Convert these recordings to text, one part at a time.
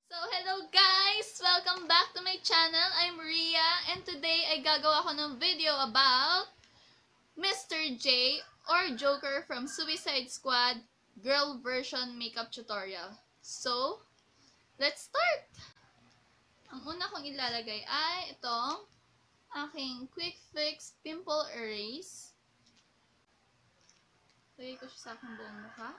So, hello guys! Welcome back to my channel. I'm Ria and today ay gagawa ko ng video about Mr. J or Joker from Suicide Squad girl version makeup tutorial. So, let's start! Ang una kong ilalagay ay itong aking Quick Fix Pimple Erase. Lagay ko siya sa aking buong mukha.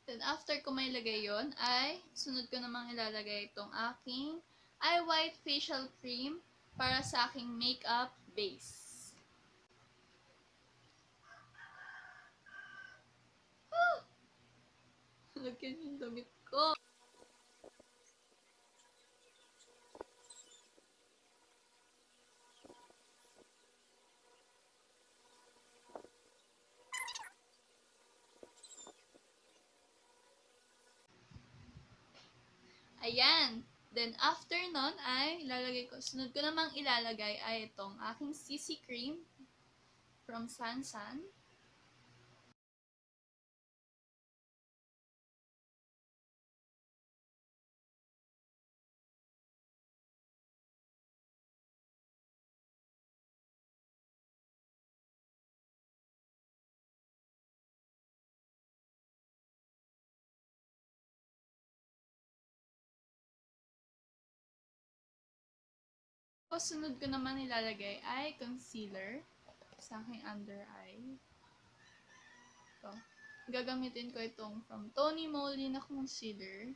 Then, after ko may lagay yon ay sunod ko namang ilalagay itong aking Eye White Facial Cream para sa aking makeup base. Lagyan yung damit ko. Ayan. Then, after nun ay ilalagay ko, sunod ko namang ilalagay ay itong aking CC Cream from Sansan. Sunod ko naman ilalagay ay concealer sa aking under eye. Ito. Gagamitin ko itong from Tony Moly na concealer.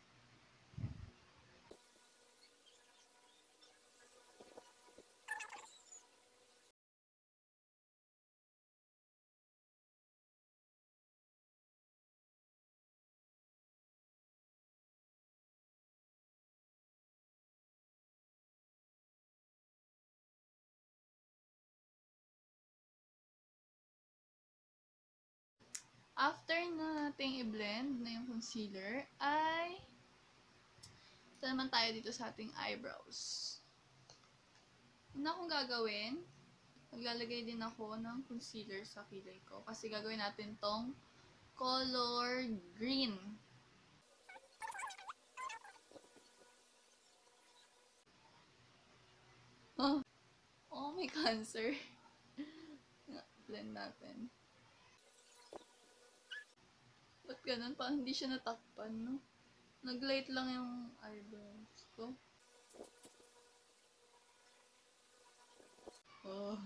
After nating i-blend na yung concealer, ay ito naman tayo dito sa ating eyebrows. Una kong gagawin, maglalagay din ako ng concealer sa kilay ko. Kasi gagawin natin tong color green. Oh, may cancer. Blend natin. Ba't ganun? Parang hindi siya natakpan, no? Nag-light lang yung eyebrows ko. Oh.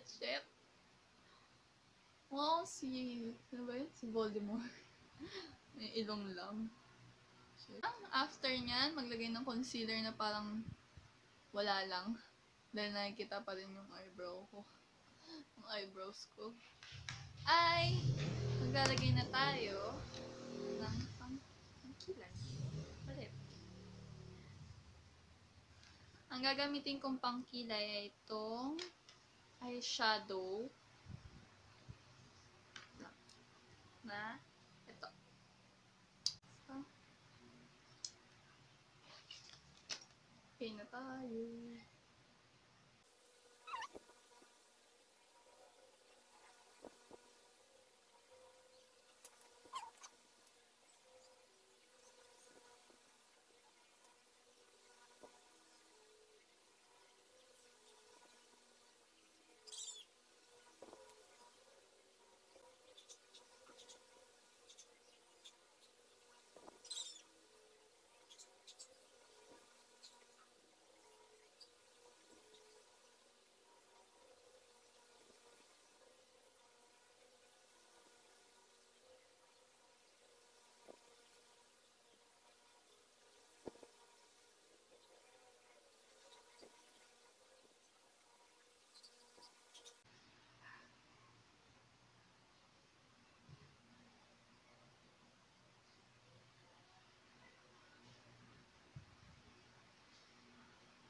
Shit. Wow, ano ba yun? Si Voldemort. May ilong lang. Shit. After nyan, maglagay ng concealer na parang wala lang. Dahil nakikita pa rin yung eyebrow ko. Yung eyebrows ko. Ay, maglalagay na tayo ng pangkilay. Palit. Ang gagamitin kong pangkilay ay itong eyeshadow na ito. So, okay na tayo.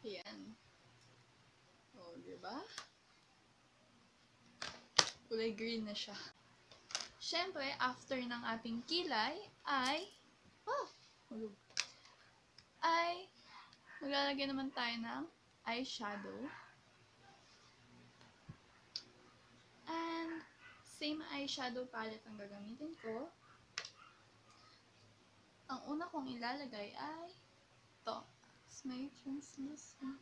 Ayan. O, diba? Kulay green na siya. Siyempre, after ng ating kilay, ay maglalagay naman tayo ng eyeshadow. And same eyeshadow palette ang gagamitin ko. Ang una kong ilalagay ay ito. It's my translucent.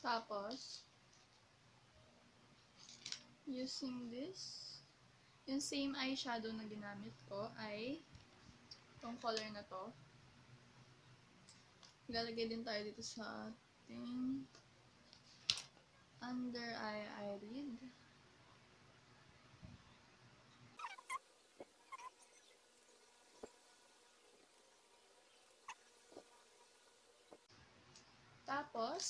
Tapos, using this, yung same eyeshadow na ginamit ko ay itong color na to. Ilalagay din tayo dito sa ating under eye eyelid. Tapos,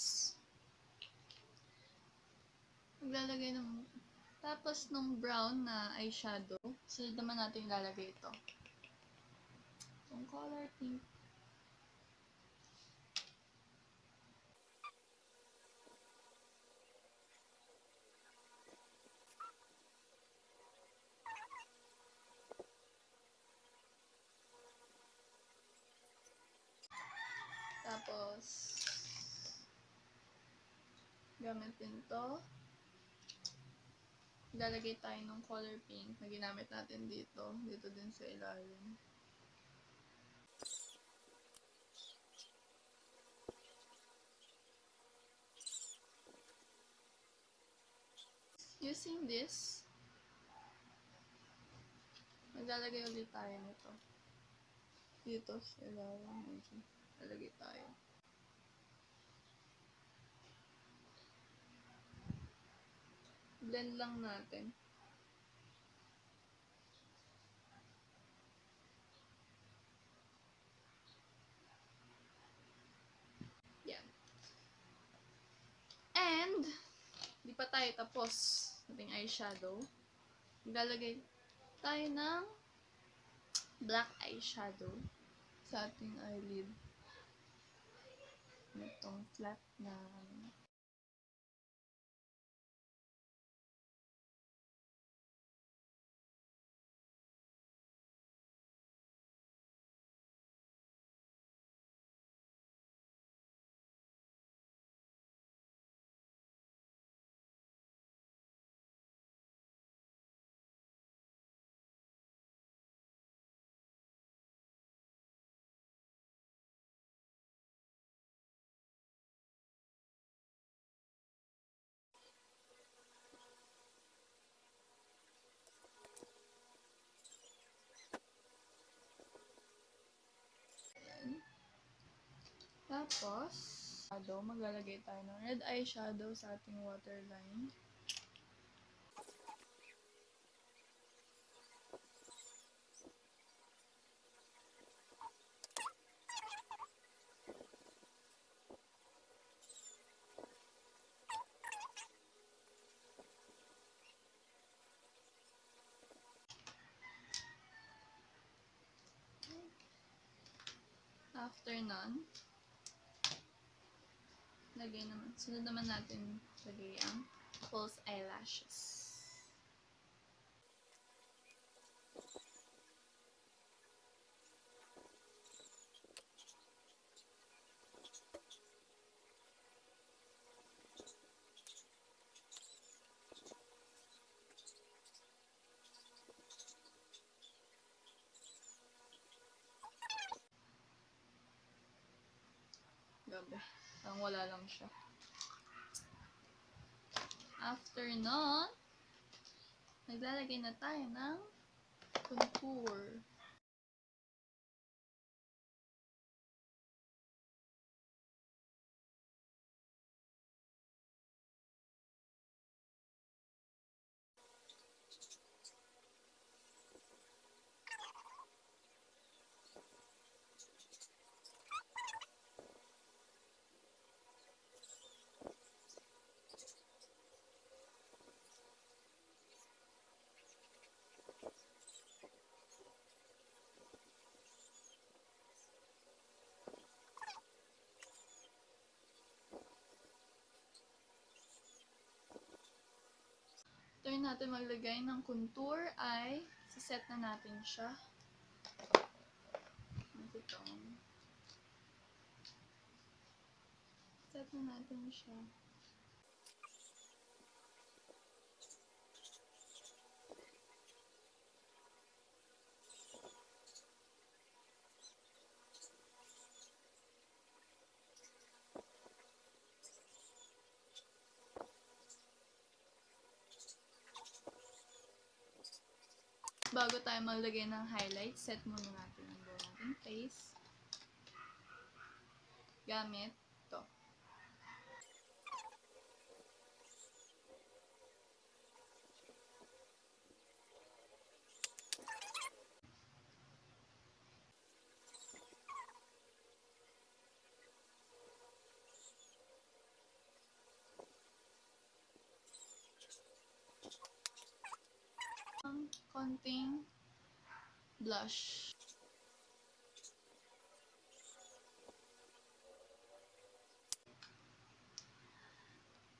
maglalagay ng nung brown na eyeshadow, sunod naman natin ilalagay ito. Itong color pink. Tapos, gamit din to. Ilalagay tayo ng color pink na ginamit natin dito. Dito din sa ilalim. Using this, maglalagay ulit tayo nito. Dito sa ilalim. Ilalagay tayo. Blend lang natin. Yan. And, di pa tayo tapos sa ating eyeshadow. Ilalagay tayo ng black eyeshadow sa ating eyelid. Itong flat na tapos, maglalagay tayo ng red eyeshadow sa ating waterline. After nun, sunod naman natin lagay ang false eyelashes. Gabi. Parang wala lang siya. After nun, naglalagay na tayo ng contour. natin maglagay ng contour ay siset na natin siya. Ito. Set na natin siya. Bago tayo maglagay ng highlight, set muna natin ang buong ating face. Gamit ito. Konting blush.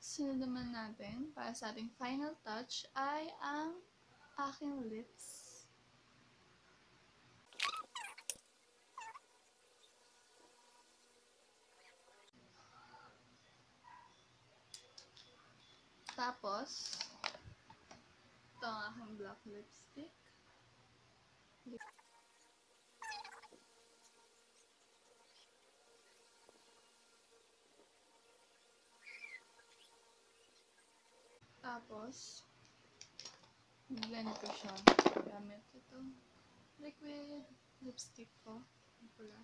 Sunod naman natin, para sa ating final touch, ay ang aking lips. Tapos, ito ang aking black lipstick. Tapos, blend ko siya gamit ito liquid lipstick ko. Pula.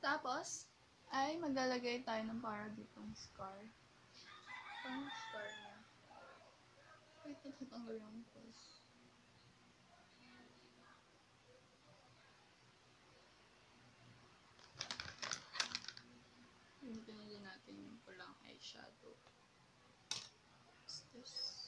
Tapos, ay maglalagay tayo ng para ditong scar. Parang scar niya. Wait, natanggal yung pulse. Pinili natin yung pulang eyeshadow. What's this?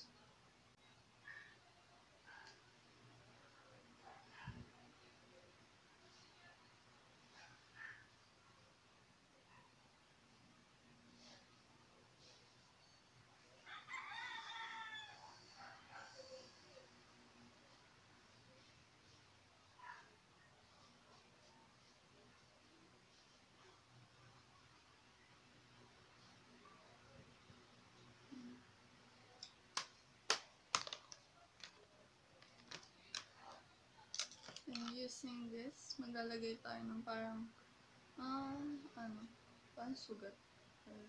And using this, maglalagay tayo ng parang parang sugat.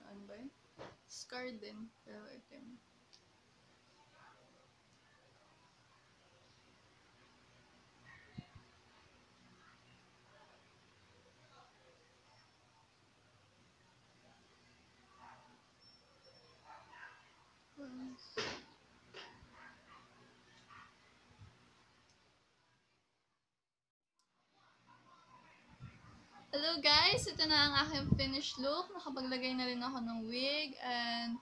Ano ba yun? Scar din, pero itim. Hello guys! Ito na ang aking finished look. Nakapaglagay na rin ako ng wig and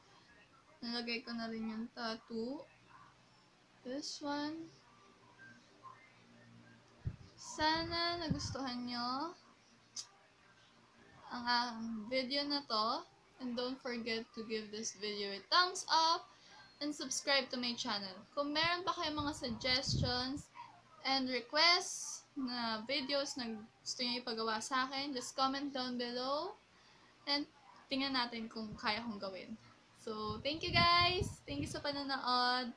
nalagay ko na rin yung tattoo. This one. Sana nagustuhan nyo ang video na to. And don't forget to give this video a thumbs up and subscribe to my channel. Kung meron pa kayong mga suggestions and requests na videos na gusto nyo ipagawa sa akin, just comment down below and tingnan natin kung kaya kong gawin. So, thank you guys! Thank you sa panonood!